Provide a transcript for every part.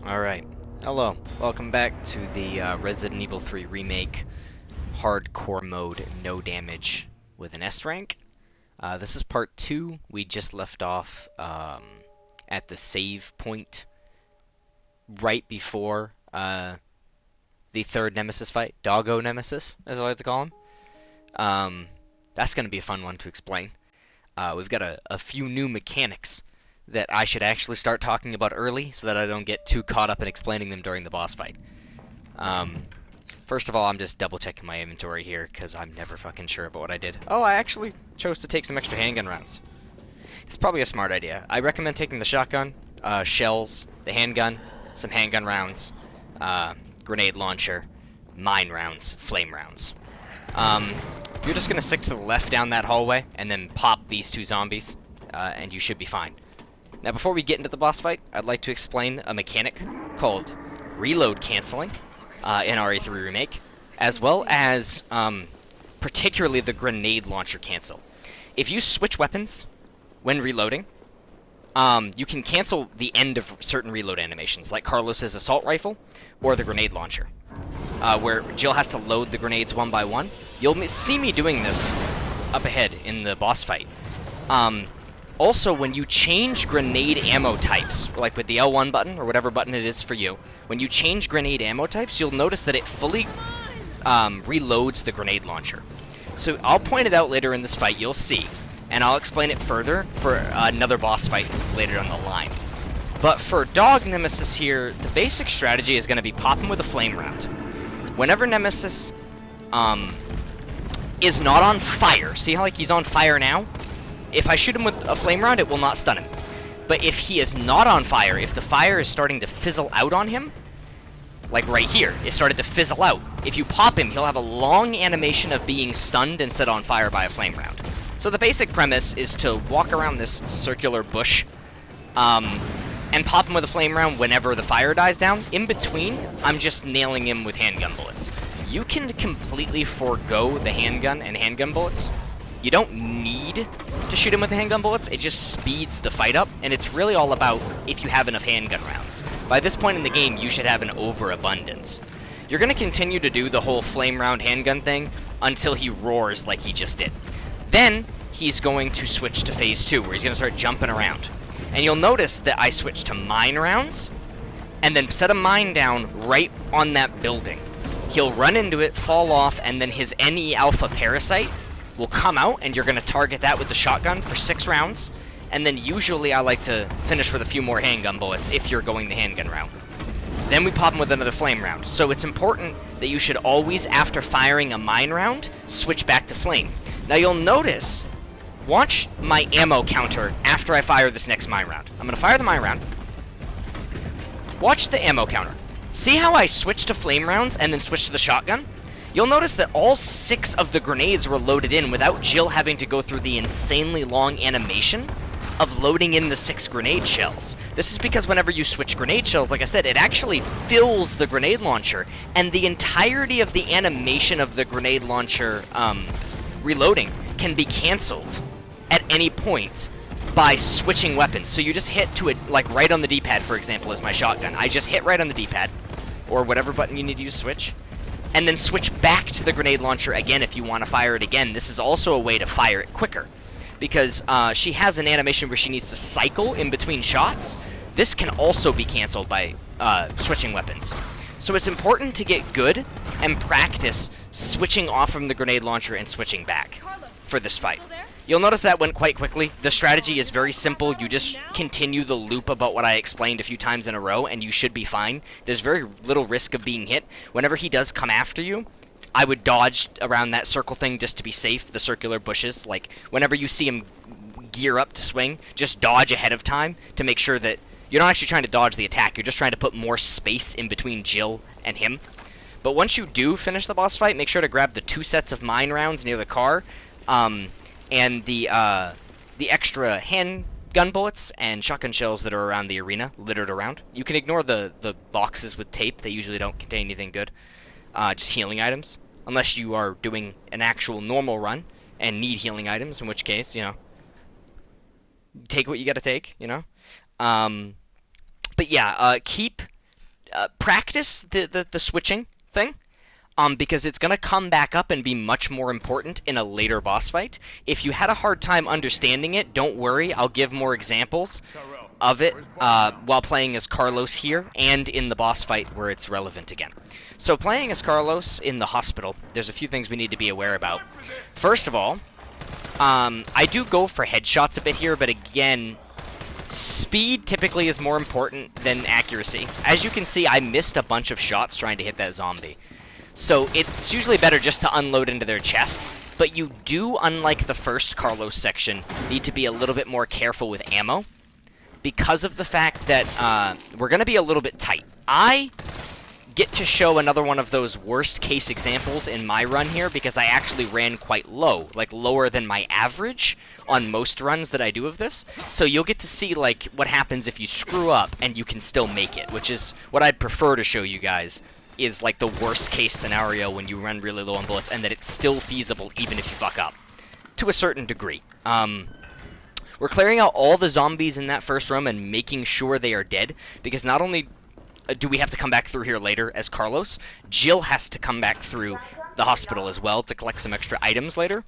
Alright. Hello. Welcome back to the Resident Evil 3 Remake Hardcore Mode No Damage with an S rank. This is part 2. We just left off at the save point right before the third Nemesis fight. Doggo Nemesis, as I like to call him. That's going to be a fun one to explain. We've got a few new mechanics that I should actually start talking about early so that I don't get too caught up in explaining them during the boss fight. First of all, I'm just double checking my inventory here because I'm never fucking sure about what I did. Oh, I actually chose to take some extra handgun rounds. It's probably a smart idea. I recommend taking the shotgun, shells, the handgun, some handgun rounds, grenade launcher, mine rounds, flame rounds. You're just gonna stick to the left down that hallway and then pop these two zombies, and you should be fine. Now, before we get into the boss fight, I'd like to explain a mechanic called reload canceling in RE3 Remake, as well as particularly the grenade launcher cancel. If you switch weapons when reloading, you can cancel the end of certain reload animations, like Carlos's assault rifle or the grenade launcher, where Jill has to load the grenades one by one. You'll see me doing this up ahead in the boss fight. Also, when you change grenade ammo types, like with the L1 button, or whatever button it is for you, when you change grenade ammo types, you'll notice that it fully reloads the grenade launcher. So I'll point it out later in this fight, you'll see, and I'll explain it further for another boss fight later down the line. But for Dog Nemesis here, the basic strategy is going to be pop him with a flame round. Whenever Nemesis is not on fire, see how like he's on fire now? If I shoot him with a flame round, it will not stun him. But if he is not on fire, if the fire is starting to fizzle out on him, like right here, it started to fizzle out. If you pop him, he'll have a long animation of being stunned and set on fire by a flame round. So the basic premise is to walk around this circular bush, and pop him with a flame round whenever the fire dies down. In between, I'm just nailing him with handgun bullets. You can completely forego the handgun and handgun bullets. You don't need to shoot him with the handgun bullets, it just speeds the fight up, and it's really all about if you have enough handgun rounds. By this point in the game, you should have an overabundance. You're going to continue to do the whole flame round handgun thing until he roars like he just did. Then, he's going to switch to phase 2, where he's going to start jumping around. And you'll notice that I switched to mine rounds, and then set a mine down right on that building. He'll run into it, fall off, and then his NE Alpha Parasite will come out, and you're going to target that with the shotgun for 6 rounds, and then usually I like to finish with a few more handgun bullets if you're going the handgun round. Then we pop him with another flame round. So it's important that you should always, after firing a mine round, switch back to flame. Now you'll notice, watch my ammo counter after I fire this next mine round. I'm going to fire the mine round. Watch the ammo counter. See how I switch to flame rounds and then switch to the shotgun? You'll notice that all 6 of the grenades were loaded in without Jill having to go through the insanely long animation of loading in the 6 grenade shells. This is because whenever you switch grenade shells, like I said, it actually fills the grenade launcher, and the entirety of the animation of the grenade launcher reloading can be cancelled at any point by switching weapons. So you just hit to it, like right on the D-pad, for example, is my shotgun. I just hit right on the D-pad, or whatever button you need to use to switch, and then switch back to the grenade launcher again if you want to fire it again. This is also a way to fire it quicker, because she has an animation where she needs to cycle in between shots. This can also be cancelled by switching weapons. So it's important to get good and practice switching off from the grenade launcher and switching back for this fight. You'll notice that went quite quickly. The strategy is very simple. You just continue the loop about what I explained a few times in a row, and you should be fine. There's very little risk of being hit. Whenever he does come after you, I would dodge around that circle thing just to be safe, the circular bushes. Like, whenever you see him gear up to swing, just dodge ahead of time to make sure that you're not actually trying to dodge the attack. You're just trying to put more space in between Jill and him. But once you do finish the boss fight, make sure to grab the 2 sets of mine rounds near the car, and the extra handgun bullets and shotgun shells that are around the arena, littered around. You can ignore the boxes with tape. They usually don't contain anything good. Just healing items. Unless you are doing an actual normal run and need healing items, in which case, you know, take what you gotta take, you know? But yeah, keep practice the switching thing. Because it's going to come back up and be much more important in a later boss fight. If you had a hard time understanding it, don't worry, I'll give more examples of it while playing as Carlos here and in the boss fight where it's relevant again. So playing as Carlos in the hospital, there's a few things we need to be aware about. First of all, I do go for headshots a bit here, but again, speed typically is more important than accuracy. As you can see, I missed a bunch of shots trying to hit that zombie. So it's usually better just to unload into their chest, but you do, unlike the first Carlos section, need to be a little bit more careful with ammo because of the fact that we're going to be a little bit tight. I get to show another one of those worst case examples in my run here because I actually ran quite low, like lower than my average on most runs that I do of this. So you'll get to see like what happens if you screw up and you can still make it, which is what I'd prefer to show you guys. Is like the worst case scenario when you run really low on bullets, and that it's still feasible even if you fuck up to a certain degree. We're clearing out all the zombies in that first room and making sure they are dead, because not only do we have to come back through here later as Carlos, Jill has to come back through the hospital as well to collect some extra items later,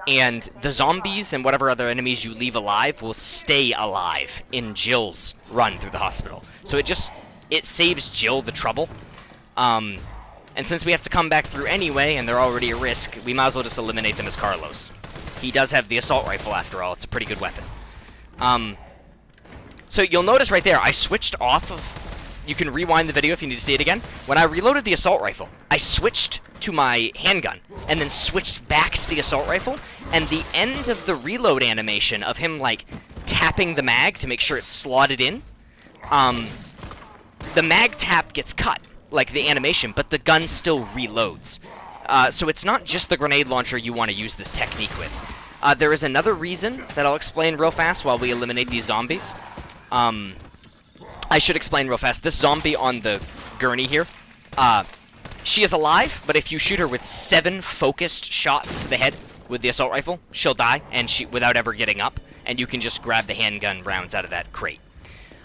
and the zombies and whatever other enemies you leave alive will stay alive in Jill's run through the hospital. So it saves Jill the trouble. And since we have to come back through anyway, and they're already a risk, we might as well just eliminate them as Carlos. He does have the assault rifle, after all. It's a pretty good weapon. So you'll notice right there, I switched off of... You can rewind the video if you need to see it again. When I reloaded the assault rifle, I switched to my handgun, and then switched back to the assault rifle, and the end of the reload animation of him, like, tapping the mag to make sure it's slotted in, the mag tap gets cut. Like the animation, but the gun still reloads. So it's not just the grenade launcher you want to use this technique with. There is another reason that I'll explain real fast while we eliminate these zombies. I should explain real fast. This zombie on the gurney here, she is alive, but if you shoot her with 7 focused shots to the head with the assault rifle, she'll die, and without ever getting up, and you can just grab the handgun rounds out of that crate.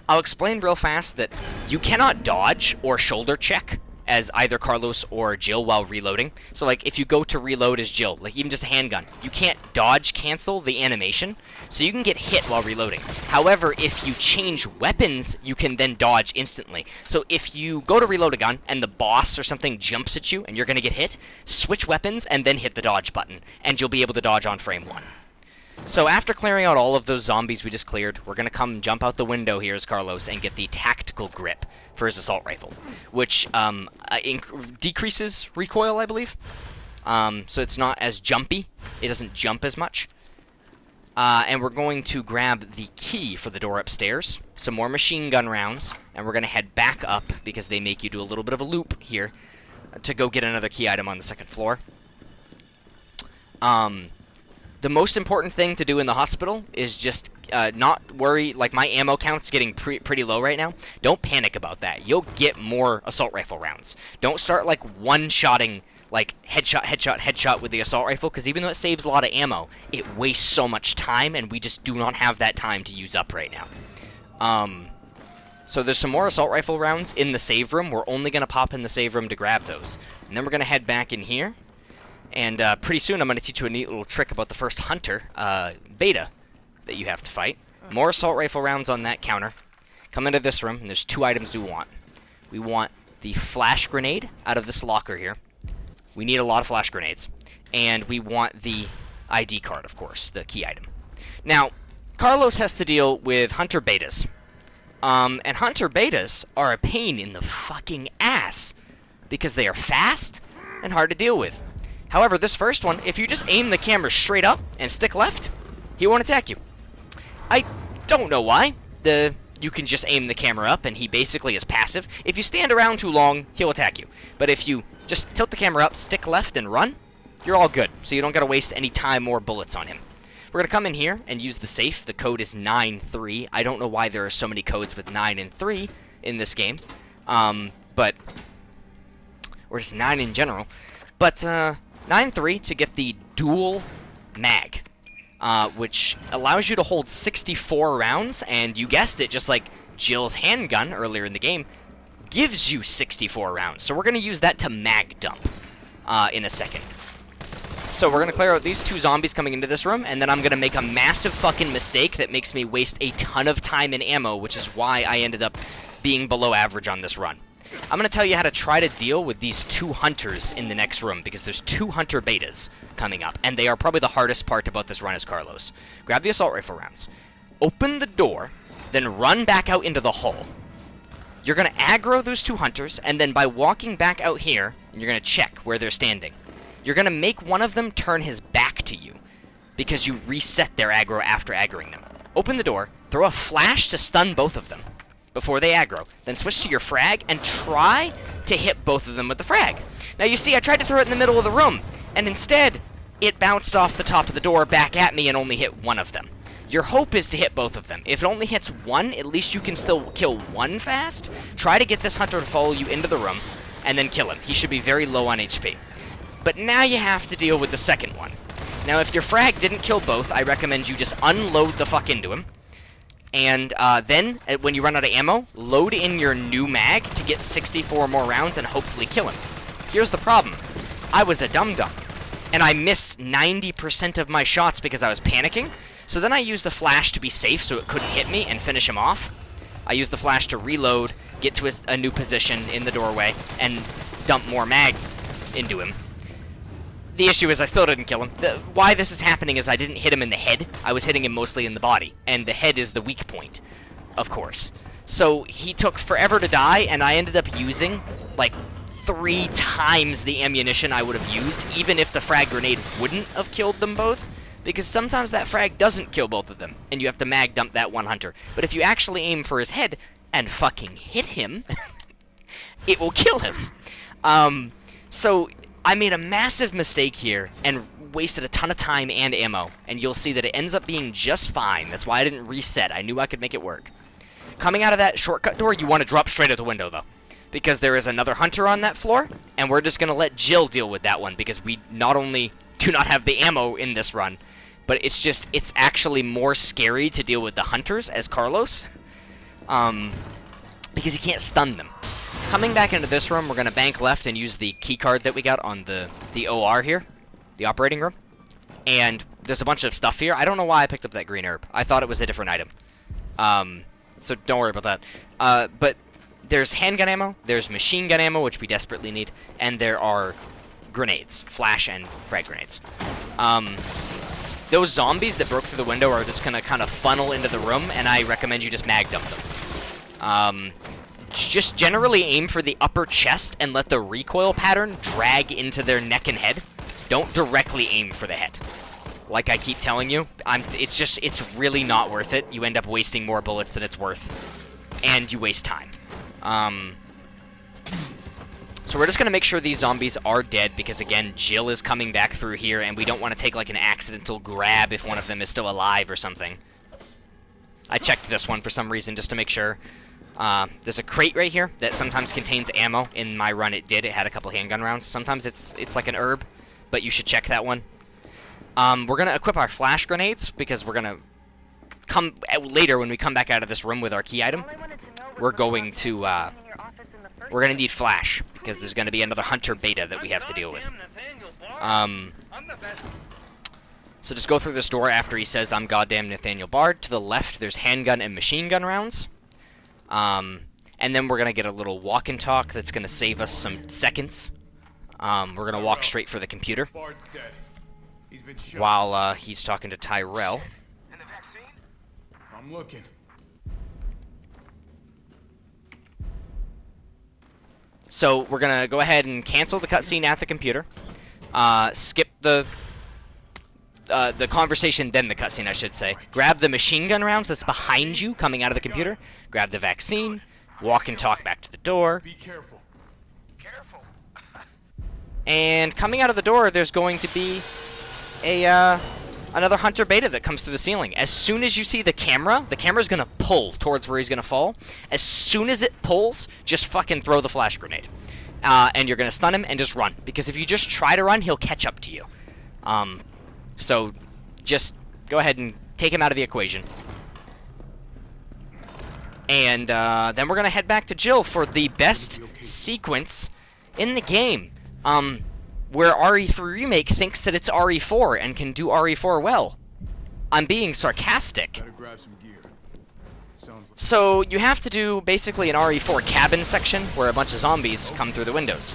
I'll explain real fast that you cannot dodge or shoulder check as either Carlos or Jill while reloading. So, like, if you go to reload as Jill, like even just a handgun, you can't dodge cancel the animation, so you can get hit while reloading. However, if you change weapons, you can then dodge instantly. So if you go to reload a gun and the boss or something jumps at you and you're going to get hit, switch weapons and then hit the dodge button, and you'll be able to dodge on frame 1. So after clearing out all of those zombies we just cleared, we're going to come jump out the window here as Carlos and get the tactical grip for his assault rifle, which decreases recoil, I believe. So it's not as jumpy. It doesn't jump as much. And we're going to grab the key for the door upstairs, some more machine gun rounds, and we're going to head back up because they make you do a little bit of a loop here to go get another key item on the 2nd floor. The most important thing to do in the hospital is just not worry. Like, my ammo count's getting pretty low right now. Don't panic about that. You'll get more assault rifle rounds. Don't start, like, one-shotting, like, headshot, headshot, headshot with the assault rifle, because even though it saves a lot of ammo, it wastes so much time, and we just do not have that time to use up right now. So there's some more assault rifle rounds in the save room. We're only going to pop in the save room to grab those. And then we're going to head back in here. And pretty soon I'm going to teach you a neat little trick about the first Hunter beta that you have to fight. More assault rifle rounds on that counter. Come into this room, and there's 2 items we want. We want the flash grenade out of this locker here. We need a lot of flash grenades. And we want the ID card, of course, the key item. Now, Carlos has to deal with Hunter betas. And Hunter betas are a pain in the fucking ass because they are fast and hard to deal with. However, this first one, if you just aim the camera straight up and stick left, he won't attack you. I don't know why. You can just aim the camera up and he basically is passive. If you stand around too long, he'll attack you. But if you just tilt the camera up, stick left, and run, you're all good. So you don't gotta waste any time or bullets on him. We're gonna come in here and use the safe. The code is 9-3. I don't know why there are so many codes with 9 and 3 in this game. Or just 9 in general. But, 9-3 to get the dual mag, which allows you to hold 64 rounds, and you guessed it, just like Jill's handgun earlier in the game, gives you 64 rounds. So we're going to use that to mag dump in a second. So we're going to clear out these 2 zombies coming into this room, and then I'm going to make a massive fucking mistake that makes me waste a ton of time and ammo, which is why I ended up being below average on this run. I'm going to tell you how to try to deal with these 2 hunters in the next room, because there's 2 hunter betas coming up, and they are probably the hardest part about this run as Carlos. Grab the assault rifle rounds. Open the door, then run back out into the hall. You're going to aggro those 2 hunters, and then by walking back out here, you're going to check where they're standing. You're going to make one of them turn his back to you, because you reset their aggro after aggroing them. Open the door, throw a flash to stun both of them before they aggro. Then switch to your frag, and try to hit both of them with the frag. Now you see, I tried to throw it in the middle of the room, and instead, it bounced off the top of the door back at me and only hit one of them. Your hope is to hit both of them. If it only hits one, at least you can still kill one fast. Try to get this hunter to follow you into the room, and then kill him. He should be very low on HP. But now you have to deal with the second one. Now, if your frag didn't kill both, I recommend you just unload the fuck into him. And then, when you run out of ammo, load in your new mag to get 64 more rounds and hopefully kill him. Here's the problem. I was a dum-dum, and I missed 90% of my shots because I was panicking. So then I used the flash to be safe so it couldn't hit me and finish him off. I used the flash to reload, get to a new position in the doorway, and dump more mag into him. The issue is I still didn't kill him. Why this is happening is I didn't hit him in the head. I was hitting him mostly in the body, and the head is the weak point, of course. So he took forever to die, and I ended up using, like, 3 times the ammunition I would have used, even if the frag grenade wouldn't have killed them both, because sometimes that frag doesn't kill both of them, and you have to mag dump that one hunter. But if you actually aim for his head and fucking hit him, it will kill him. So I made a massive mistake here and wasted a ton of time and ammo, and you'll see that it ends up being just fine. That's why I didn't reset. I knew I could make it work. Coming out of that shortcut door, you want to drop straight out the window, though, because there is another hunter on that floor, and we're just going to let Jill deal with that one, because we not only do not have the ammo in this run, but it's actually more scary to deal with the hunters as Carlos, because you can't stun them. Coming back into this room, we're going to bank left and use the key card that we got on the OR here, the operating room. And there's a bunch of stuff here. I don't know why I picked up that green herb. I thought it was a different item. So don't worry about that. But there's handgun ammo, there's machine gun ammo, which we desperately need, and there are grenades, flash and frag grenades. Those zombies that broke through the window are just going to kind of funnel into the room, and I recommend you just mag dump them. Just generally aim for the upper chest and let the recoil pattern drag into their neck and head. Don't directly aim for the head. Like I keep telling you, it's really not worth it. You end up wasting more bullets than it's worth, and you waste time. So we're just going to make sure these zombies are dead, because again, Jill is coming back through here, and we don't want to take like an accidental grab if one of them is still alive or something. I checked this one for some reason just to make sure. There's a crate right here that sometimes contains ammo. In my run it did. It had a couple handgun rounds. Sometimes it's like an herb, but you should check that one. We're going to equip our flash grenades, because we're going to come later when we come back out of this room with our key item. We're going to need flash, because there's going to be another hunter beta that we have to deal with. So just go through this door after he says, "I'm goddamn Nathaniel Bard." To the left, there's handgun and machine gun rounds. And then we're going to get a little walk and talk that's going to save us some seconds. We're going to walk straight for the computer while he's talking to Tyrell. And the vaccine? I'm looking. So we're going to go ahead and cancel the cutscene at the computer. Skip the conversation, then the cutscene, I should say. Grab the machine gun rounds that's behind you coming out of the computer. Grab the vaccine. Walk and talk back to the door. Be careful. Careful. And coming out of the door, there's going to be another hunter beta that comes through the ceiling. As soon as you see the camera's going to pull towards where he's going to fall. As soon as it pulls, just fucking throw the flash grenade. And you're going to stun him and just run. Because if you just try to run, he'll catch up to you. So just go ahead and take him out of the equation. And then we're gonna head back to Jill for the best sequence in the game. Where RE3 Remake thinks that it's RE4 and can do RE4 well. I'm being sarcastic. So you have to do basically an RE4 cabin section where a bunch of zombies come through the windows.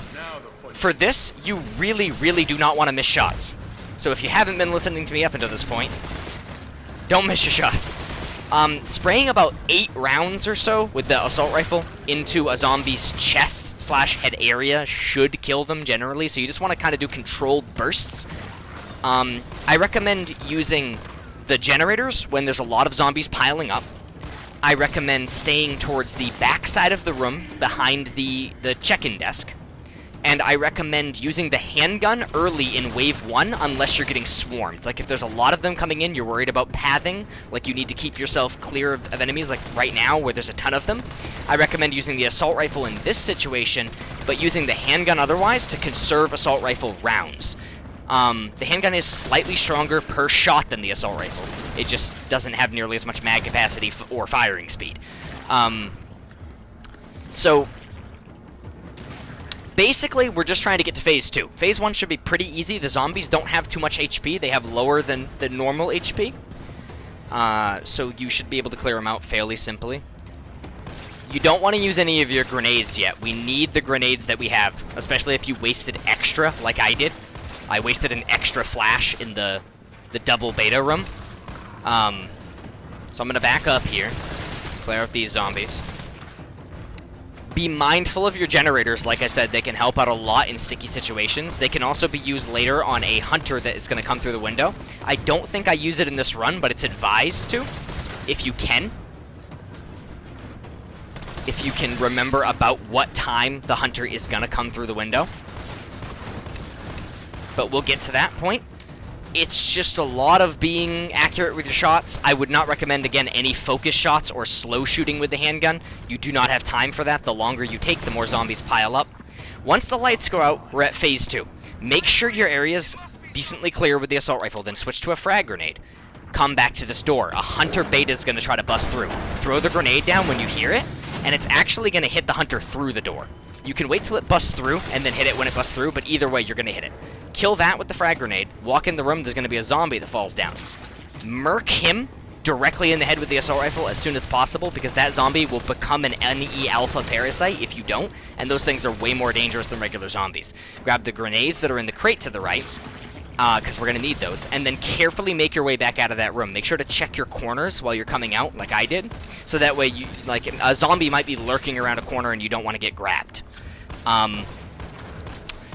For this, you really, really do not want to miss shots. So if you haven't been listening to me up until this point, don't miss your shots. Spraying about 8 rounds or so with the assault rifle into a zombie's chest/head area should kill them generally, so you just want to kind of do controlled bursts. I recommend using the generators when there's a lot of zombies piling up. I recommend staying towards the back side of the room behind the check-in desk. And I recommend using the handgun early in wave 1 unless you're getting swarmed. Like, if there's a lot of them coming in, you're worried about pathing, like you need to keep yourself clear of enemies, like right now where there's a ton of them. I recommend using the assault rifle in this situation, but using the handgun otherwise to conserve assault rifle rounds. The handgun is slightly stronger per shot than the assault rifle. It just doesn't have nearly as much mag capacity or firing speed. So basically, we're just trying to get to Phase 2. Phase 1 should be pretty easy. The zombies don't have too much HP. They have lower than the normal HP. So you should be able to clear them out fairly simply. You don't want to use any of your grenades yet. We need the grenades that we have, especially if you wasted extra, like I did. I wasted an extra flash in the double beta room. So I'm going to back up here, clear out these zombies. Be mindful of your generators. Like I said, they can help out a lot in sticky situations. They can also be used later on a hunter that is going to come through the window. I don't think I use it in this run, but it's advised to, if you can. If you can remember about what time the hunter is going to come through the window. But we'll get to that point. It's just a lot of being accurate with your shots. I would not recommend, again, any focus shots or slow shooting with the handgun. You do not have time for that. The longer you take, the more zombies pile up. Once the lights go out, we're at Phase 2. Make sure your area's decently clear with the assault rifle, then switch to a frag grenade. Come back to this door. A hunter beta is going to try to bust through. Throw the grenade down when you hear it, and it's actually going to hit the hunter through the door. You can wait till it busts through, and then hit it when it busts through, but either way, you're going to hit it. Kill that with the frag grenade. Walk in the room, there's going to be a zombie that falls down. Murk him directly in the head with the assault rifle as soon as possible, because that zombie will become an NE alpha parasite if you don't, and those things are way more dangerous than regular zombies. Grab the grenades that are in the crate to the right, because we're going to need those, and then carefully make your way back out of that room. Make sure to check your corners while you're coming out, like I did, so that way, you, like, a zombie might be lurking around a corner and you don't want to get grabbed.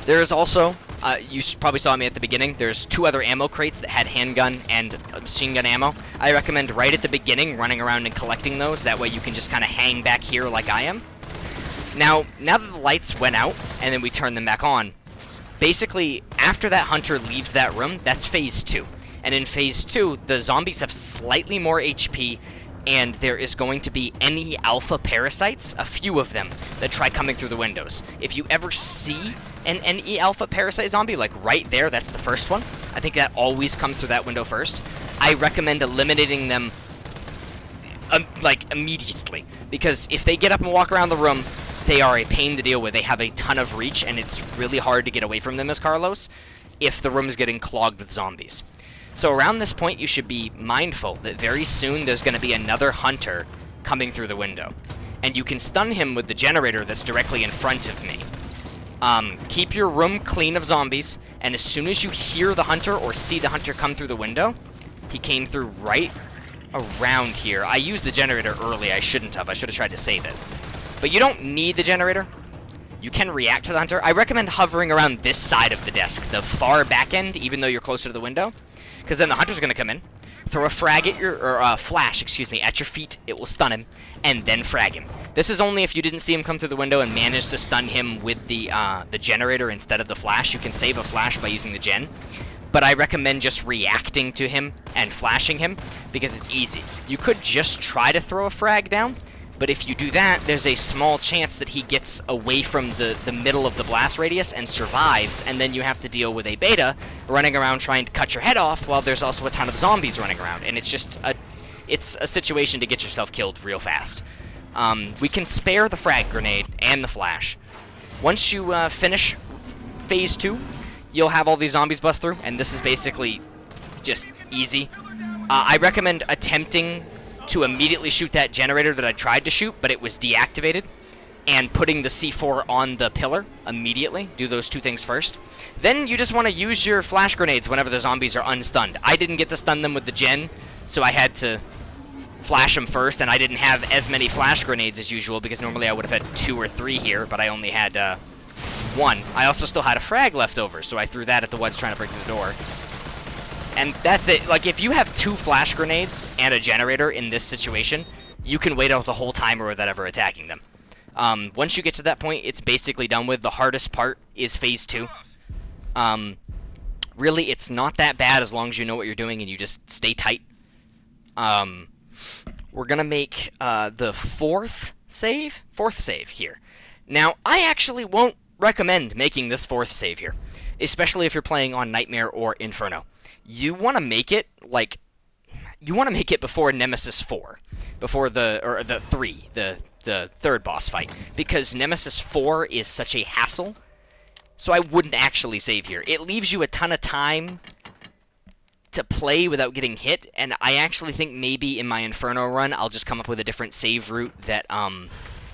There is also, you probably saw me at the beginning, there's 2 other ammo crates that had handgun and machine gun ammo. I recommend right at the beginning running around and collecting those, that way you can just kind of hang back here like I am. Now that the lights went out, and then we turned them back on, basically, after that hunter leaves that room, that's Phase 2. And in Phase 2, the zombies have slightly more HP, and there is going to be NE alpha parasites, a few of them, that try coming through the windows. If you ever see an NE alpha parasite zombie, like right there, that's the first one. I think that always comes through that window first. I recommend eliminating them, like, immediately. Because if they get up and walk around the room, they are a pain to deal with. They have a ton of reach, and it's really hard to get away from them as Carlos if the room is getting clogged with zombies. So around this point, you should be mindful that very soon there's going to be another hunter coming through the window. And you can stun him with the generator that's directly in front of me. Keep your room clean of zombies, and as soon as you hear the hunter or see the hunter come through the window, he came through right around here. I used the generator early. I shouldn't have. I should have tried to save it. But you don't need the generator. You can react to the hunter. I recommend hovering around this side of the desk, the far back end, even though you're closer to the window. Because then the hunter's going to come in, throw a frag at your, or flash, excuse me, at your feet. It will stun him, and then frag him. This is only if you didn't see him come through the window and managed to stun him with the generator instead of the flash. You can save a flash by using the gen. But I recommend just reacting to him and flashing him, because it's easy. You could just try to throw a frag down, but if you do that, there's a small chance that he gets away from the middle of the blast radius and survives, and then you have to deal with a beta running around trying to cut your head off while there's also a ton of zombies running around, and it's just it's a situation to get yourself killed real fast. We can spare the frag grenade and the flash. Once you finish phase 2, you'll have all these zombies bust through, and this is basically just easy. I recommend attempting to immediately shoot that generator that I tried to shoot, but it was deactivated, and putting the C4 on the pillar immediately. Do those two things first. Then you just want to use your flash grenades whenever the zombies are unstunned. I didn't get to stun them with the gen, so I had to flash them first, and I didn't have as many flash grenades as usual, because normally I would have had 2 or 3 here, but I only had 1. I also still had a frag left over, so I threw that at the ones trying to break through the door. And that's it. Like, if you have 2 flash grenades and a generator in this situation, you can wait out the whole timer without ever attacking them. Once you get to that point, it's basically done with. The hardest part is phase 2. Really, it's not that bad as long as you know what you're doing and you just stay tight. We're gonna make the fourth save here. Now, I actually won't recommend making this 4th save here, especially if you're playing on Nightmare or Inferno. You want to make it like before Nemesis 4, before the 3, the third boss fight, because Nemesis 4 is such a hassle. So I wouldn't actually save here. It leaves you a ton of time to play without getting hit, and I actually think maybe in my Inferno run I'll just come up with a different save route that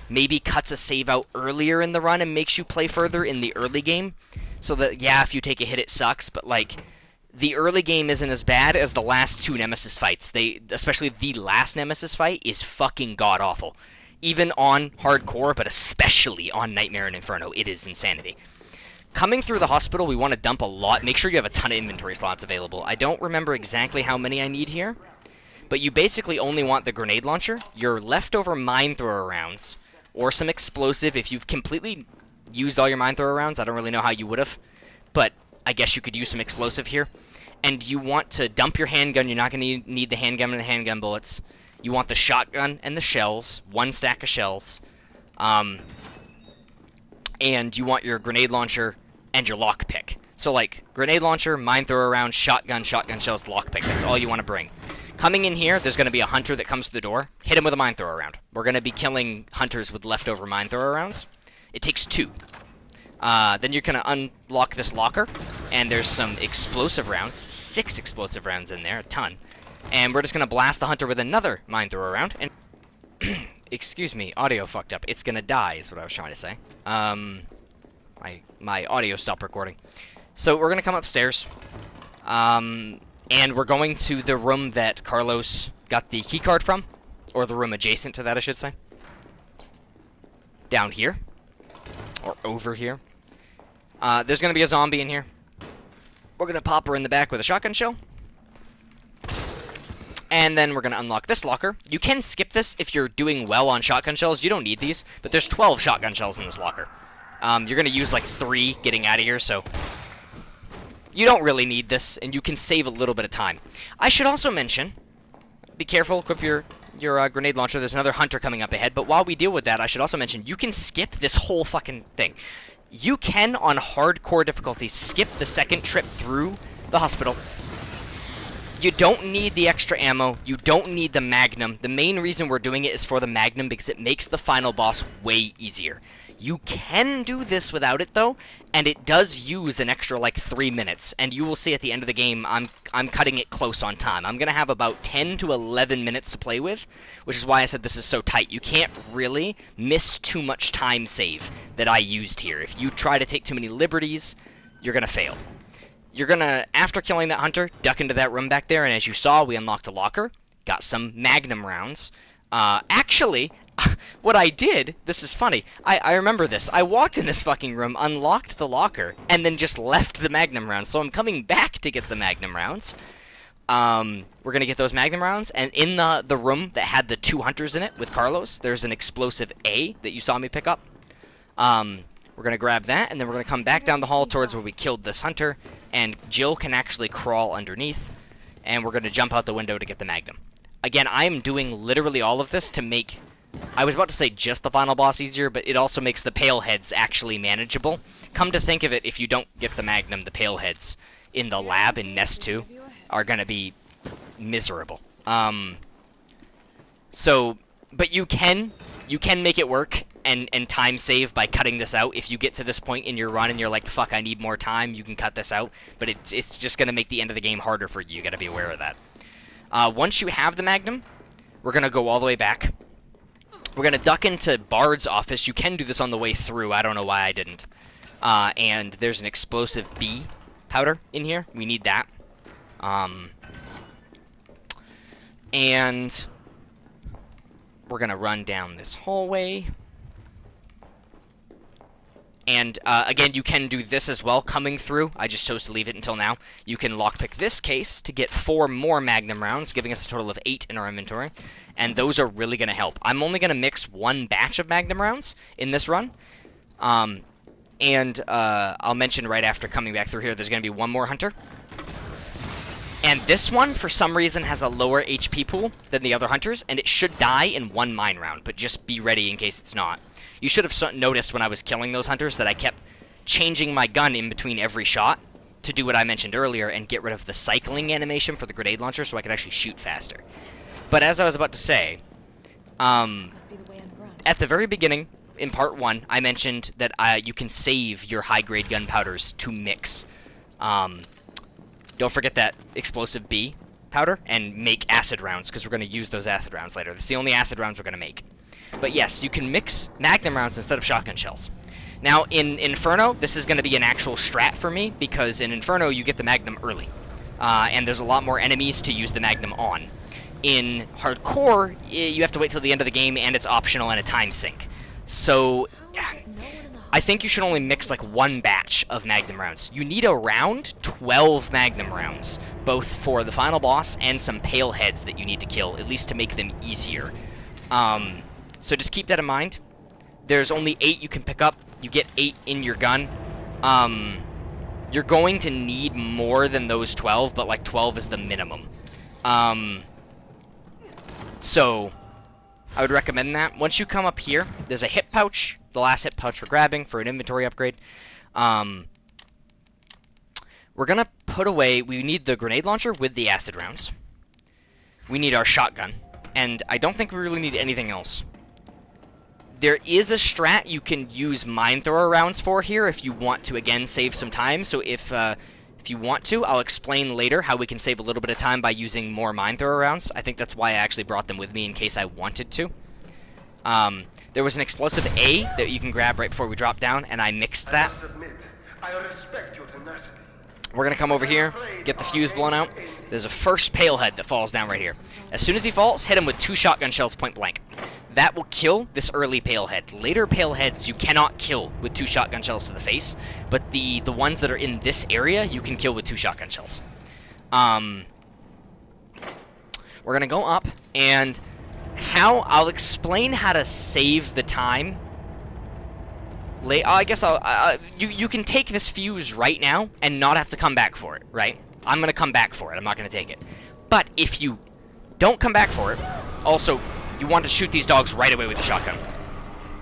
maybe cuts a save out earlier in the run and makes you play further in the early game. So that, yeah, if you take a hit it sucks, but like, the early game isn't as bad as the last 2 Nemesis fights. Especially the last Nemesis fight is fucking god-awful. Even on hardcore, but especially on Nightmare and Inferno, it is insanity. Coming through the hospital, we want to dump a lot. Make sure you have a ton of inventory slots available. I don't remember exactly how many I need here, but you basically only want the grenade launcher, your leftover mine thrower rounds, or some explosive. If you've completely used all your mine thrower rounds, I don't really know how you would have, but I guess you could use some explosive here. And you want to dump your handgun. You're not going to need the handgun and the handgun bullets. You want the shotgun and the shells, 1 stack of shells. And you want your grenade launcher and your lockpick. So, like, grenade launcher, mine thrower round, shotgun, shotgun shells, lockpick. That's all you want to bring. Coming in here, there's going to be a hunter that comes to the door. Hit him with a mine thrower round. We're going to be killing hunters with leftover mine thrower rounds. It takes 2. Then you're going to unlock this locker, and there's some explosive rounds, 6 explosive rounds in there, a ton. And we're just going to blast the hunter with another mine thrower round, and excuse me, audio fucked up. It's going to die is what I was trying to say. My audio stopped recording. So we're going to come upstairs, and we're going to the room that Carlos got the keycard from, or the room adjacent to that, I should say. Down here, or over here. There's going to be a zombie in here. We're going to pop her in the back with a shotgun shell. And then we're going to unlock this locker. You can skip this if you're doing well on shotgun shells. You don't need these, but there's 12 shotgun shells in this locker. You're going to use like 3 getting out of here, so you don't really need this, and you can save a little bit of time. I should also mention, be careful, equip your grenade launcher. There's another hunter coming up ahead, but while we deal with that, I should also mention, you can skip this whole fucking thing. You can, on hardcore difficulty, skip the second trip through the hospital. You don't need the extra ammo. You don't need the Magnum. The main reason we're doing it is for the Magnum, because it makes the final boss way easier. You can do this without it, though, and it does use an extra, like, 3 minutes. And you will see at the end of the game, I'm cutting it close on time. I'm going to have about 10 to 11 minutes to play with, which is why I said this is so tight. You can't really miss too much time save that I used here. If you try to take too many liberties, you're going to fail. You're going to, after killing that hunter, duck into that room back there, and as you saw, we unlocked a locker, got some Magnum rounds. Actually, what I did, this is funny, I remember this. I walked in this fucking room, unlocked the locker, and then just left the Magnum rounds. So I'm coming back to get the Magnum rounds. We're going to get those Magnum rounds, and in the room that had the 2 hunters in it with Carlos, there's an explosive A that you saw me pick up. We're going to grab that, and then we're going to come back down the hall towards where we killed this hunter, and Jill can actually crawl underneath, and we're going to jump out the window to get the Magnum. Again, I am doing literally all of this to make, I was about to say just the final boss easier, but it also makes the pale heads actually manageable. Come to think of it, if you don't get the Magnum, the pale heads in the lab in Nest 2 are going to be miserable. So But you can make it work and time save by cutting this out. If you get to this point in your run and you're like, fuck, I need more time, you can cut this out. But it's just going to make the end of the game harder for you. You got to be aware of that. Once you have the Magnum, we're going to go all the way back. We're going to duck into Bard's office. You can do this on the way through. I don't know why I didn't. And there's an explosive B powder in here. We need that. And we're going to run down this hallway. And, again, you can do this as well, coming through. I just chose to leave it until now. You can lockpick this case to get 4 more Magnum rounds, giving us a total of 8 in our inventory. And those are really going to help. I'm only going to mix 1 batch of Magnum rounds in this run. I'll mention right after coming back through here, there's going to be 1 more Hunter. And this one, for some reason, has a lower HP pool than the other Hunters, and it should die in 1 mine round, but just be ready in case it's not. You should have noticed when I was killing those Hunters that I kept changing my gun in between every shot to do what I mentioned earlier and get rid of the cycling animation for the grenade launcher so I could actually shoot faster. But as I was about to say, at the very beginning, in part 1, I mentioned that you can save your high-grade gunpowders to mix. Don't forget that explosive B powder and make acid rounds, because we're going to use those acid rounds later. That's the only acid rounds we're going to make. But yes, you can mix Magnum rounds instead of shotgun shells. Now, in Inferno, this is going to be an actual strat for me, because in Inferno, you get the Magnum early. And there's a lot more enemies to use the Magnum on. In Hardcore, you have to wait till the end of the game, and it's optional and a time sink. So, I think you should only mix like 1 batch of Magnum rounds. You need around 12 Magnum rounds, both for the final boss and some pale heads that you need to kill, at least to make them easier. So just keep that in mind. There's only 8 you can pick up. You get 8 in your gun. You're going to need more than those 12, but like 12 is the minimum. So I would recommend that. Once you come up here, there's a hip pouch, the last hip pouch we're grabbing for an inventory upgrade. We're going to put away, we need the grenade launcher with the acid rounds. We need our shotgun, and I don't think we really need anything else. There is a strat you can use mine thrower rounds for here if you want to, again, save some time. So if you want to, I'll explain later how we can save a little bit of time by using more mine thrower rounds. I think that's why I actually brought them with me in case I wanted to. There was an explosive A that you can grab right before we drop down, and I mixed that. I respect your tenacity. We're going to come over here, get the fuse blown out. There's a first pale head that falls down right here. As soon as he falls, hit him with 2 shotgun shells point blank. That will kill this early pale head. Later pale heads you cannot kill with 2 shotgun shells to the face, but the ones that are in this area you can kill with 2 shotgun shells. We're going to go up, and I'll explain how to save the time. I guess you can take this fuse right now and not have to come back for it, right? I'm going to come back for it. I'm not going to take it. But if you don't come back for it, also, you want to shoot these dogs right away with the shotgun.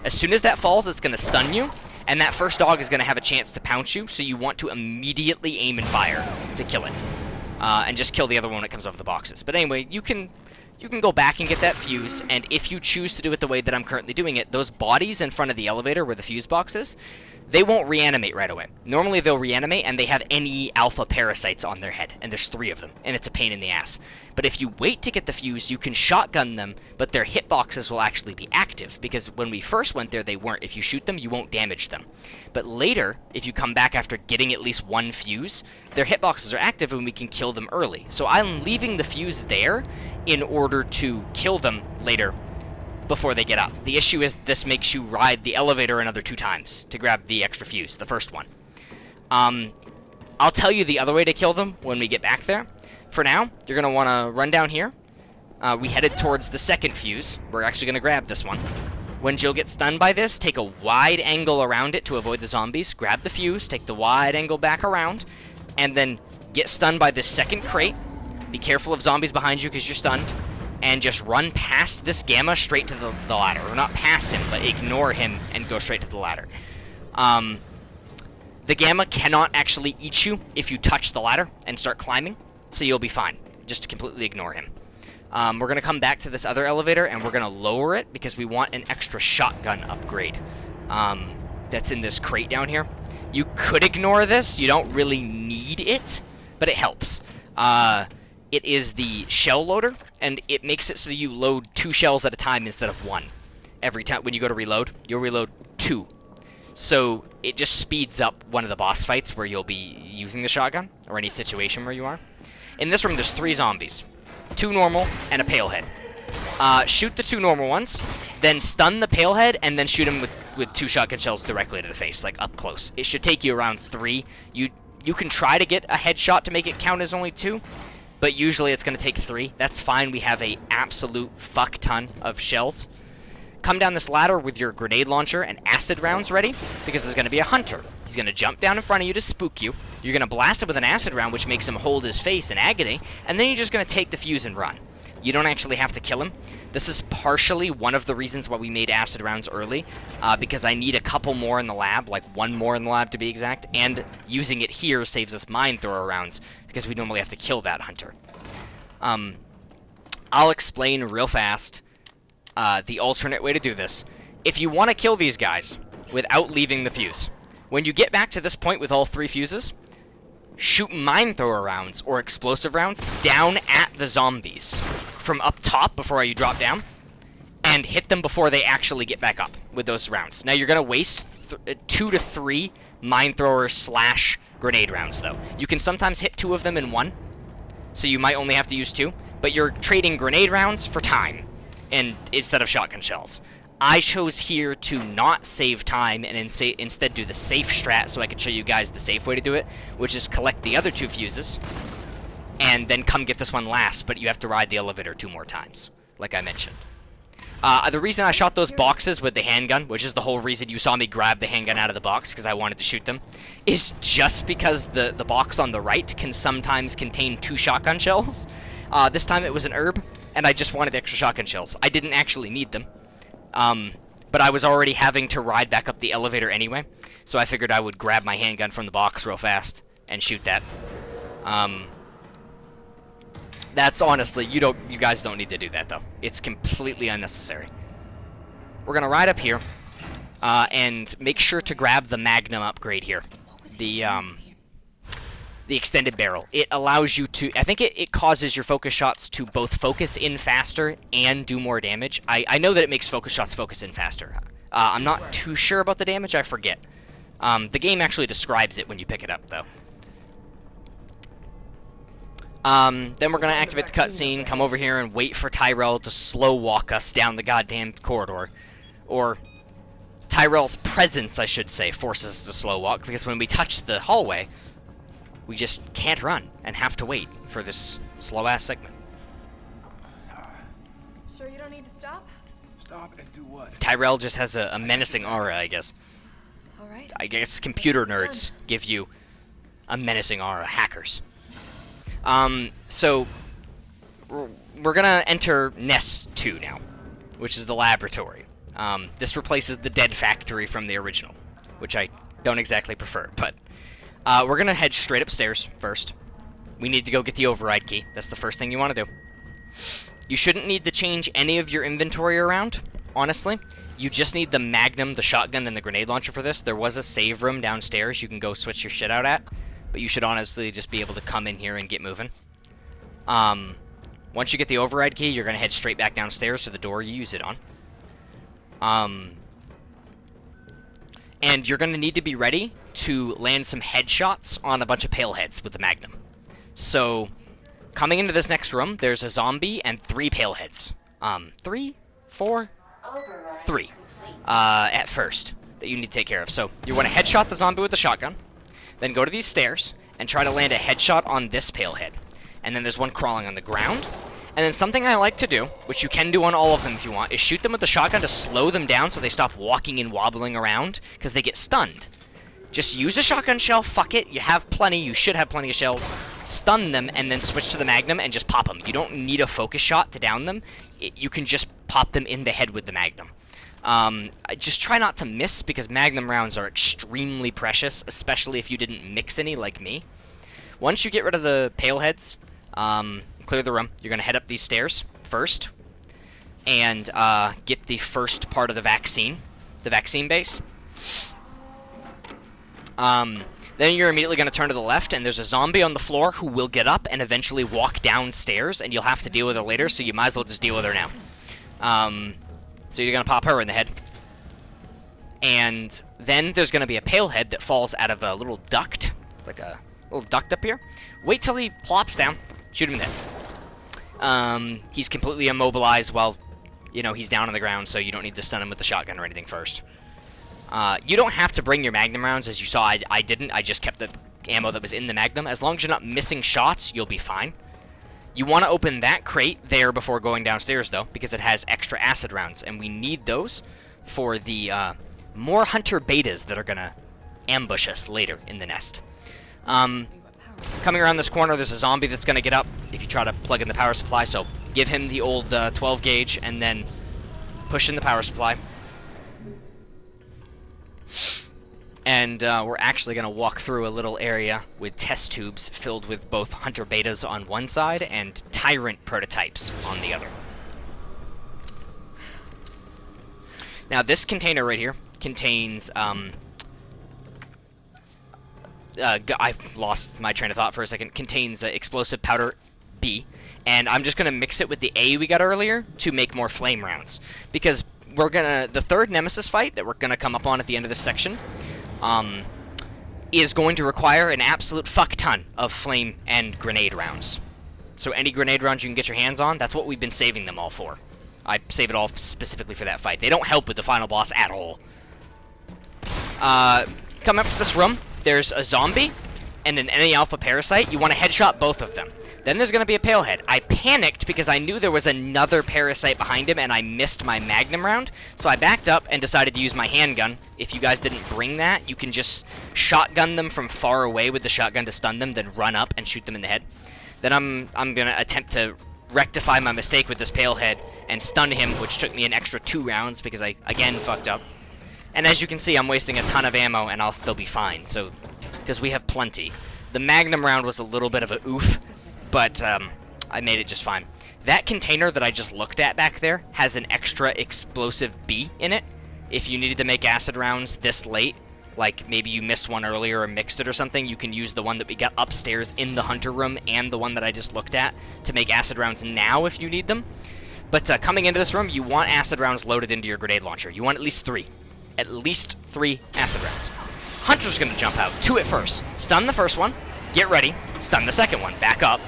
As soon as that falls, it's going to stun you, and that first dog is going to have a chance to pounce you, so you want to immediately aim and fire to kill it. And just kill the other one when it comes off the boxes. But anyway, you can go back and get that fuse, and if you choose to do it the way that I'm currently doing it, those bodies in front of the elevator where the fuse box is, they won't reanimate right away. Normally they'll reanimate and they have any alpha parasites on their head, and there's 3 of them, and it's a pain in the ass. But if you wait to get the fuse, you can shotgun them, but their hitboxes will actually be active, because when we first went there they weren't. If you shoot them, you won't damage them. But later, if you come back after getting at least 1 fuse, their hitboxes are active and we can kill them early. So I'm leaving the fuse there in order to kill them later before they get up. The issue is this makes you ride the elevator another 2 times to grab the extra fuse, the first one. I'll tell you the other way to kill them when we get back there. For now, you're going to want to run down here. We headed towards the second fuse. We're actually going to grab this one. When Jill gets stunned by this, take a wide angle around it to avoid the zombies. Grab the fuse, take the wide angle back around, and then get stunned by this second crate. Be careful of zombies behind you because you're stunned. And just run past this Gamma straight to the ladder. Or not past him, but ignore him and go straight to the ladder. The Gamma cannot actually eat you if you touch the ladder and start climbing, so you'll be fine. Just completely ignore him. We're going to come back to this other elevator, and we're going to lower it because we want an extra shotgun upgrade that's in this crate down here. You could ignore this. You don't really need it, but it helps. It is the shell loader, and it makes it so you load 2 shells at a time instead of 1. Every time when you go to reload, you'll reload 2. So it just speeds up one of the boss fights where you'll be using the shotgun, or any situation where you are. In this room, there's 3 zombies. 2 normal, and a pale head. Shoot the 2 normal ones, then stun the pale head, and then shoot him with 2 shotgun shells directly to the face, like up close. It should take you around 3. You can try to get a headshot to make it count as only 2, but usually it's going to take 3. That's fine. We have a absolute fuck ton of shells. Come down this ladder with your grenade launcher and acid rounds ready, because there's going to be a hunter. He's going to jump down in front of you to spook you. You're going to blast him with an acid round, which makes him hold his face in agony, and then you're just going to take the fuse and run. You don't actually have to kill him. This is partially one of the reasons why we made acid rounds early, because I need a couple more in the lab, like 1 more in the lab to be exact, and using it here saves us mine thrower rounds, because we normally have to kill that hunter. I'll explain real fast the alternate way to do this. If you want to kill these guys without leaving the fuse, when you get back to this point with all 3 fuses, shoot mine thrower rounds or explosive rounds down at the zombies from up top before you drop down, and hit them before they actually get back up with those rounds. Now you're going to waste 2 to 3 mine thrower / grenade rounds though. You can sometimes hit 2 of them in 1, so you might only have to use 2, but you're trading grenade rounds for time and instead of shotgun shells. I chose here to not save time and instead do the safe strat so I could show you guys the safe way to do it, which is collect the other 2 fuses and then come get this one last, but you have to ride the elevator 2 more times, like I mentioned. The reason I shot those boxes with the handgun, which is the whole reason you saw me grab the handgun out of the box, because I wanted to shoot them, is just because the box on the right can sometimes contain 2 shotgun shells. This time it was an herb, and I just wanted extra shotgun shells. I didn't actually need them. But I was already having to ride back up the elevator anyway, so I figured I would grab my handgun from the box real fast and shoot that. That's honestly, you guys don't need to do that though. It's completely unnecessary. We're gonna ride up here, and make sure to grab the Magnum upgrade here. The extended barrel. It allows you to, I think it causes your focus shots to both focus in faster and do more damage. I know that it makes focus shots focus in faster. I'm not too sure about the damage, I forget. The game actually describes it when you pick it up, though. Then we're going to activate the cutscene, come over here, and wait for Tyrell to slow walk us down the goddamn corridor. Or, Tyrell's presence, I should say, forces us to slow walk, because when we touch the hallway, we just can't run and have to wait for this slow-ass segment. Sure you don't need to stop? Stop and do what? Tyrell just has a menacing aura, I guess. Alright. I guess computer nerds give you a menacing aura. Hackers. So, we're gonna enter Nest 2 now, which is the laboratory. This replaces the dead factory from the original, which I don't exactly prefer, but we're gonna head straight upstairs first. We need to go get the override key. That's the first thing you want to do. You shouldn't need to change any of your inventory around, honestly. You just need the Magnum, the shotgun, and the grenade launcher for this. There was a save room downstairs you can go switch your shit out at, but you should honestly just be able to come in here and get moving. Once you get the override key, you're gonna head straight back downstairs to the door you use it on. And you're gonna need to be ready to land some headshots on a bunch of pale heads with the Magnum. So, coming into this next room, there's a zombie and 3 pale heads. 3? 4? 3. At first, that you need to take care of. So, you want to headshot the zombie with the shotgun, then go to these stairs, and try to land a headshot on this pale head. And then there's one crawling on the ground. And then something I like to do, which you can do on all of them if you want, is shoot them with the shotgun to slow them down so they stop walking and wobbling around, because they get stunned. Just use a shotgun shell, fuck it, you have plenty, you should have plenty of shells. Stun them, and then switch to the Magnum and just pop them. You don't need a focus shot to down them. You can just pop them in the head with the Magnum. Just try not to miss, because Magnum rounds are extremely precious, especially if you didn't mix any like me. Once you get rid of the pale heads, clear the room, you're going to head up these stairs, first and get the first part of the vaccine base. Then you're immediately going to turn to the left, and there's a zombie on the floor who will get up and eventually walk downstairs, and you'll have to deal with her later, so you might as well just deal with her now. So you're going to pop her in the head. And then there's going to be a pale head that falls out of a little duct, like a little duct up here. Wait till he plops down. Shoot him in the head. He's completely immobilized while, you know, he's down on the ground, so you don't need to stun him with the shotgun or anything first. You don't have to bring your magnum rounds, as you saw. I didn't. I just kept the ammo that was in the magnum. As long as you're not missing shots, you'll be fine. You want to open that crate there before going downstairs, though, because it has extra acid rounds, and we need those for the more hunter betas that are going to ambush us later in the nest. Coming around this corner, there's a zombie that's going to get up if you try to plug in the power supply, so give him the old 12 gauge and then push in the power supply. And we're actually going to walk through a little area with test tubes filled with both hunter betas on one side and tyrant prototypes on the other. Now this container right here contains I've lost my train of thought for a second. Contains explosive powder B, and I'm just gonna mix it with the A we got earlier to make more flame rounds, because the third nemesis fight that we're gonna come up on at the end of this section is going to require an absolute fuck ton of flame and grenade rounds. So any grenade rounds you can get your hands on, that's what we've been saving them all for. I save it all specifically for that fight. They don't help with the final boss at all. Come up to this room. There's a zombie and an NA Alpha parasite. You want to headshot both of them. Then there's going to be a palehead. I panicked because I knew there was another parasite behind him and I missed my magnum round. So I backed up and decided to use my handgun. If you guys didn't bring that, you can just shotgun them from far away with the shotgun to stun them, then run up and shoot them in the head. Then I'm going to attempt to rectify my mistake with this palehead and stun him, which took me an extra 2 rounds because I, again, fucked up. And as you can see, I'm wasting a ton of ammo and I'll still be fine, so, because we have plenty. The magnum round was a little bit of a oof, but I made it just fine. That container that I just looked at back there has an extra explosive B in it. If you needed to make acid rounds this late, like maybe you missed one earlier or mixed it or something, you can use the one that we got upstairs in the hunter room and the one that I just looked at to make acid rounds now if you need them. But coming into this room, you want acid rounds loaded into your grenade launcher. You want at least 3. At least 3 acid rounds. Hunter's gonna jump out. 2 at first. Stun the first one. Get ready. Stun the second one. Back up.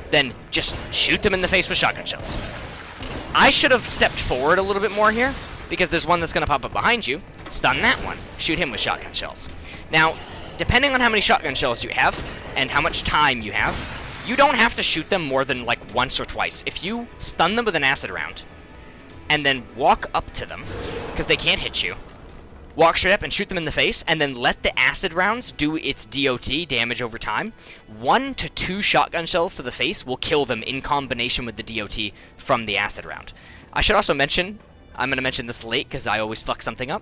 Then just shoot them in the face with shotgun shells. I should have stepped forward a little bit more here, because there's one that's gonna pop up behind you. Stun that one. Shoot him with shotgun shells. Now, depending on how many shotgun shells you have, and how much time you have, you don't have to shoot them more than like once or twice. If you stun them with an acid round, and then walk up to them, because they can't hit you, walk straight up and shoot them in the face, and then let the acid rounds do its DOT, damage over time, 1 to 2 shotgun shells to the face will kill them in combination with the DOT from the acid round. I should also mention, I'm going to mention this late because I always fuck something up.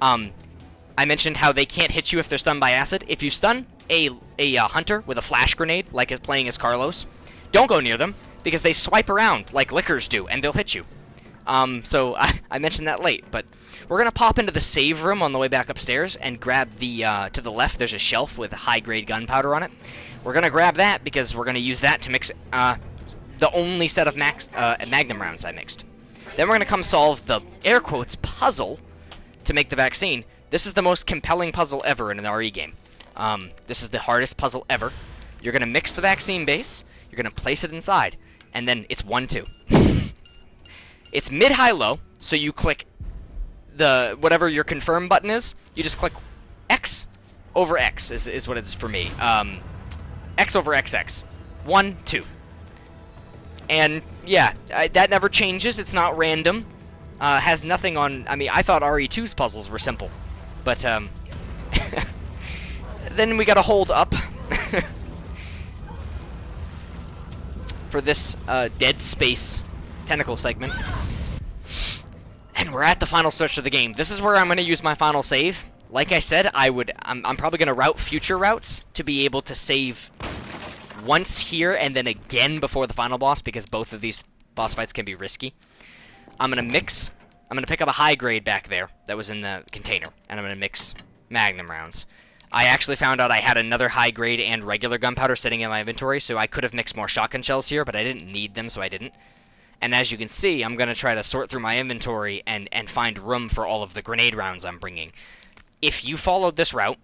I mentioned how they can't hit you if they're stunned by acid. If you stun a hunter with a flash grenade, like it's playing as Carlos, don't go near them, because they swipe around like lickers do, and they'll hit you. So I mentioned that late, but we're going to pop into the save room on the way back upstairs and grab the, to the left, there's a shelf with high-grade gunpowder on it. We're going to grab that because we're going to use that to mix the only set of magnum rounds I mixed. Then we're going to come solve the, air quotes, puzzle to make the vaccine. This is the most compelling puzzle ever in an RE game. This is the hardest puzzle ever. You're going to mix the vaccine base, you're going to place it inside, and then it's 1-2. It's mid-high-low, so you click the whatever your confirm button is. You just click X over X is what it is for me. X over XX. 1, 2. And yeah, that never changes. It's not random. Has nothing on. I mean, I thought RE2's puzzles were simple, but then we gotta hold up for this Dead Space tentacle segment. And we're at the final stretch of the game. This is where I'm going to use my final save. Like I said, I'm probably going to route future routes to be able to save once here and then again before the final boss, because both of these Boss fights can be risky. I'm going to pick up a high grade back there that was in the container, and I'm going to mix Magnum rounds. I actually found out I had another high grade and regular gunpowder sitting in my inventory, so I could have mixed more shotgun shells here, but I didn't need them, so I didn't. And as you can see, I'm going to try to sort through my inventory and find room for all of the grenade rounds I'm bringing. If you followed this route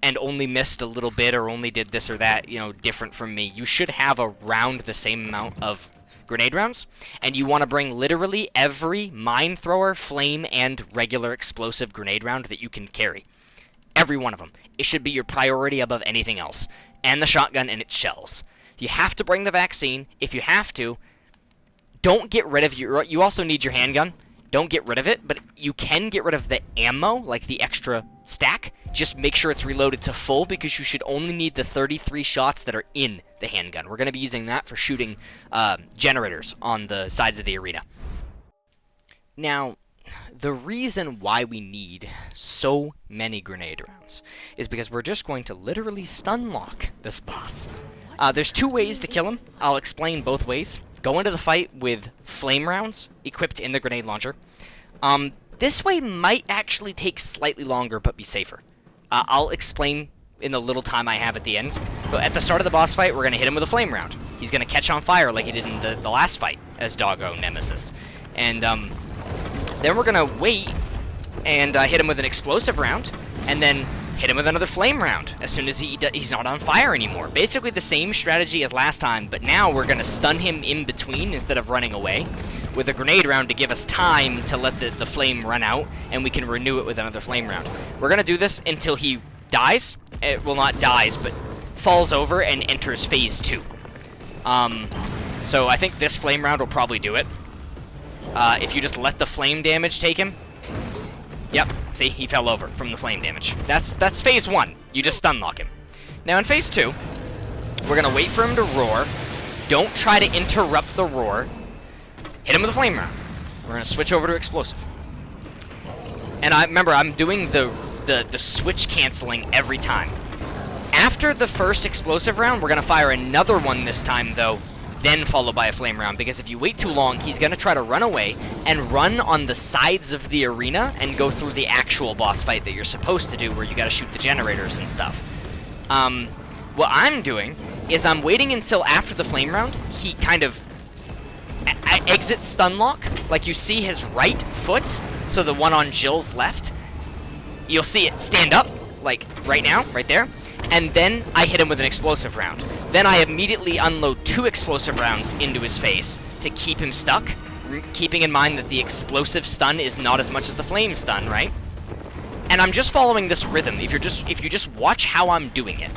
and only missed a little bit or only did this or that, you know, different from me, you should have around the same amount of grenade rounds, and you want to bring literally every mine thrower, flame, and regular explosive grenade round that you can carry. Every one of them. It should be your priority above anything else. And the shotgun and its shells. You have to bring the vaccine. If you have to, don't get rid of your... You also need your handgun. Don't get rid of it, but you can get rid of the ammo, like the extra stack. Just make sure it's reloaded to full, because you should only need the 33 shots that are in the handgun. We're going to be using that for shooting generators on the sides of the arena. Now, the reason why we need so many grenade rounds is because we're just going to literally stun lock this boss. There's two ways to kill him. I'll explain both ways. Go into the fight with flame rounds equipped in the grenade launcher. This way might actually take slightly longer, but be safer. I'll explain in the little time I have at the end. But at the start of the boss fight, we're going to hit him with a flame round. He's going to catch on fire like he did in the last fight as Doggo Nemesis. And then we're going to wait and hit him with an explosive round, and then hit him with another flame round as soon as he's not on fire anymore. Basically the same strategy as last time, but now we're going to stun him in between instead of running away with a grenade round to give us time to let the flame run out, and we can renew it with another flame round. We're going to do this until he dies. Well, not dies, but falls over and enters phase 2. So I think this flame round will probably do it. If you just let the flame damage take him. Yep, see, he fell over from the flame damage. That's phase 1. You just stun lock him. Now in phase 2, we're gonna wait for him to roar. Don't try to interrupt the roar. Hit him with a flame round. We're gonna switch over to explosive. And remember, I'm doing the switch canceling every time. After the first explosive round, we're gonna fire another one this time though, then followed by a flame round, because if you wait too long, he's going to try to run away and run on the sides of the arena and go through the actual boss fight that you're supposed to do, where you got to shoot the generators and stuff. What I'm doing is I'm waiting until after the flame round, he kind of exits stun lock, like you see his right foot, so the one on Jill's left, you'll see it stand up, like right now, right there, and then I hit him with an explosive round. Then I immediately unload 2 explosive rounds into his face to keep him stuck, keeping in mind that the explosive stun is not as much as the flame stun, right? And I'm just following this rhythm. If you just watch how I'm doing it,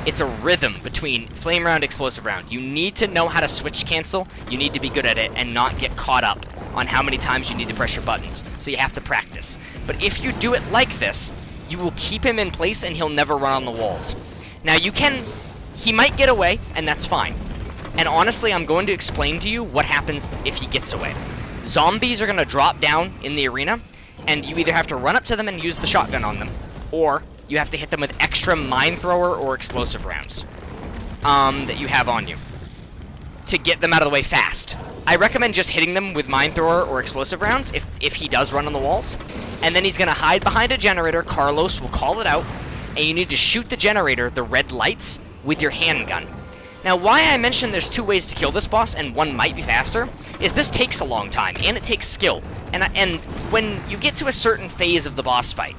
it's a rhythm between flame round, explosive round. You need to know how to switch cancel. You need to be good at it and not get caught up on how many times you need to press your buttons. So you have to practice. But if you do it like this, you will keep him in place and he'll never run on the walls. Now he might get away, and that's fine. And honestly, I'm going to explain to you what happens if he gets away. Zombies are going to drop down in the arena, and you either have to run up to them and use the shotgun on them, or you have to hit them with extra mine thrower or explosive rounds that you have on you to get them out of the way fast. I recommend just hitting them with mine thrower or explosive rounds if he does run on the walls. And then he's going to hide behind a generator. Carlos will call it out, and you need to shoot the generator, the red lights, with your handgun. Now, why I mentioned there's 2 ways to kill this boss, and one might be faster, is this takes a long time, and it takes skill. And when you get to a certain phase of the boss fight,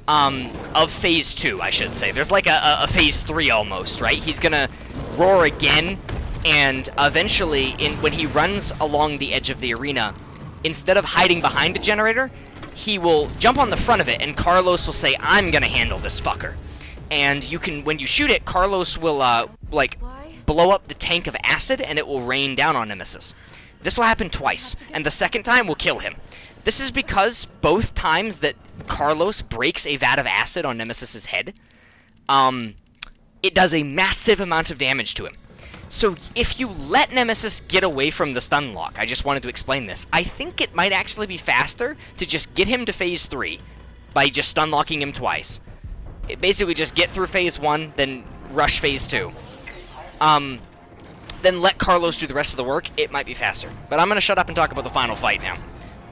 of phase 2, I should say, there's like a phase 3 almost, right? He's gonna roar again, and eventually, when he runs along the edge of the arena, instead of hiding behind a generator, he will jump on the front of it, and Carlos will say, "I'm gonna handle this fucker." And you can, when you shoot it, Carlos will, blow up the tank of acid, and it will rain down on Nemesis. This will happen twice, and the second time will kill him. This is because both times that Carlos breaks a vat of acid on Nemesis's head, it does a massive amount of damage to him. So if you let Nemesis get away from the stun lock, I just wanted to explain this, I think it might actually be faster to just get him to phase 3 by just stun locking him twice. Basically just get through phase 1, then rush phase 2. then let Carlos do the rest of the work. It might be faster. But I'm going to shut up and talk about the final fight now.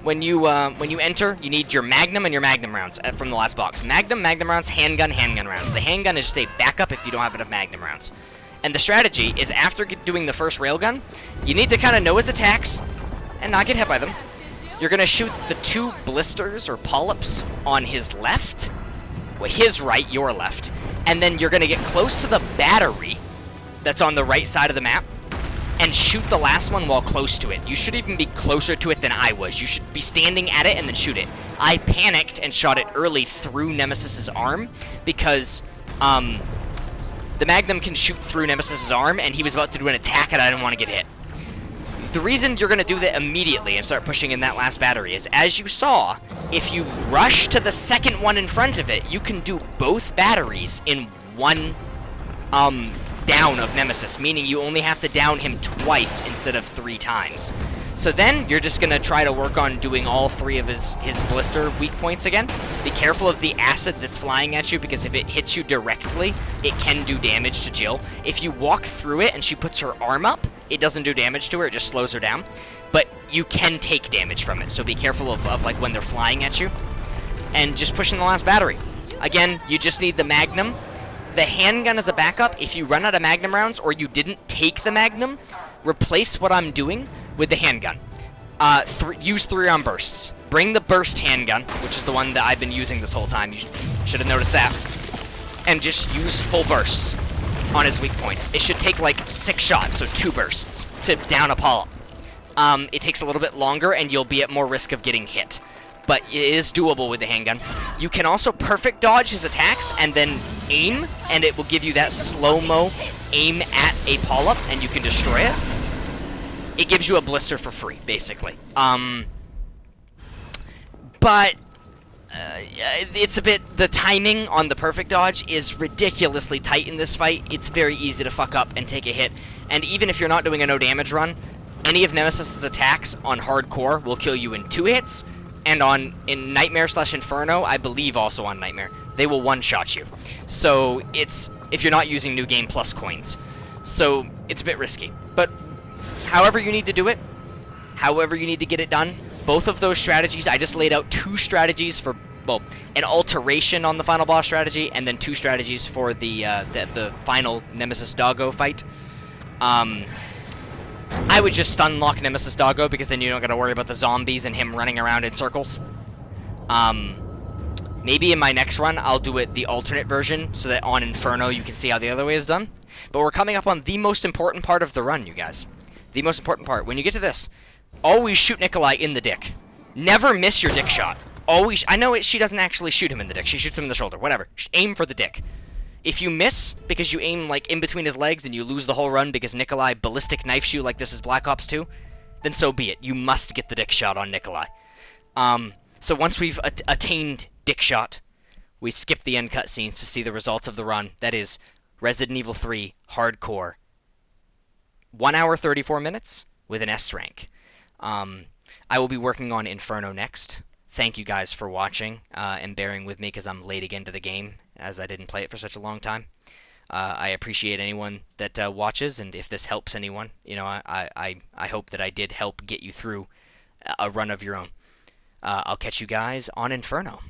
When you enter, you need your Magnum and your Magnum rounds from the last box. Magnum rounds, handgun rounds. The handgun is just a backup if you don't have enough Magnum rounds. And the strategy is after doing the first railgun, you need to kind of know his attacks and not get hit by them. You're going to shoot the 2 blisters or polyps on his left. Well, his right, your left. And then you're going to get close to the battery that's on the right side of the map and shoot the last one while close to it. You should even be closer to it than I was. You should be standing at it and then shoot it. I panicked and shot it early through Nemesis's arm because the Magnum can shoot through Nemesis's arm, and he was about to do an attack and I didn't want to get hit. The reason you're going to do that immediately and start pushing in that last battery is, as you saw, if you rush to the second one in front of it, you can do both batteries in one down of Nemesis, meaning you only have to down him twice instead of 3 times. So then, you're just going to try to work on doing all 3 of his blister weak points again. Be careful of the acid that's flying at you, because if it hits you directly, it can do damage to Jill. If you walk through it and she puts her arm up, it doesn't do damage to her, it just slows her down. But you can take damage from it, so be careful of like when they're flying at you. And just push in the last battery. Again, you just need the Magnum. The handgun is a backup. If you run out of Magnum rounds or you didn't take the Magnum, replace what I'm doing with the handgun. Use 3-round bursts. Bring the burst handgun, which is the one that I've been using this whole time. You should have noticed that. And just use full bursts on his weak points. It should take like 6 shots, so 2 bursts, to down a polyp. It takes a little bit longer, and you'll be at more risk of getting hit. But it is doable with the handgun. You can also perfect dodge his attacks and then aim, and it will give you that slow-mo aim at a polyp, and you can destroy it. It gives you a blister for free, basically. But it's a bit... The timing on the perfect dodge is ridiculously tight in this fight. It's very easy to fuck up and take a hit. And even if you're not doing a no-damage run, any of Nemesis's attacks on hardcore will kill you in 2 hits. And in Nightmare/Inferno, I believe also on Nightmare, they will one-shot you. So it's... if you're not using New Game Plus coins. So it's a bit risky. But however you need to do it, however you need to get it done, both of those strategies, I just laid out 2 strategies for, well, an alteration on the final boss strategy, and then 2 strategies for the final Nemesis Doggo fight. I would just stun lock Nemesis Doggo, because then you don't gotta worry about the zombies and him running around in circles. Maybe in my next run, I'll do it the alternate version, so that on Inferno you can see how the other way is done. But we're coming up on the most important part of the run, you guys. The most important part. When you get to this, always shoot Nikolai in the dick. Never miss your dick shot. Always. I know she doesn't actually shoot him in the dick. She shoots him in the shoulder. Whatever. Just aim for the dick. If you miss because you aim like in between his legs and you lose the whole run because Nikolai ballistic knifes you like this is Black Ops 2, then so be it. You must get the dick shot on Nikolai. So once we've attained dick shot, we skip the end cutscenes to see the results of the run. That is Resident Evil 3 Hardcore. 1 hour 34 minutes with an S rank. I will be working on Inferno next. Thank you guys for watching and bearing with me because I'm late again to the game, as I didn't play it for such a long time. I appreciate anyone that watches, and if this helps anyone, you know, I hope that I did help get you through a run of your own. I'll catch you guys on Inferno.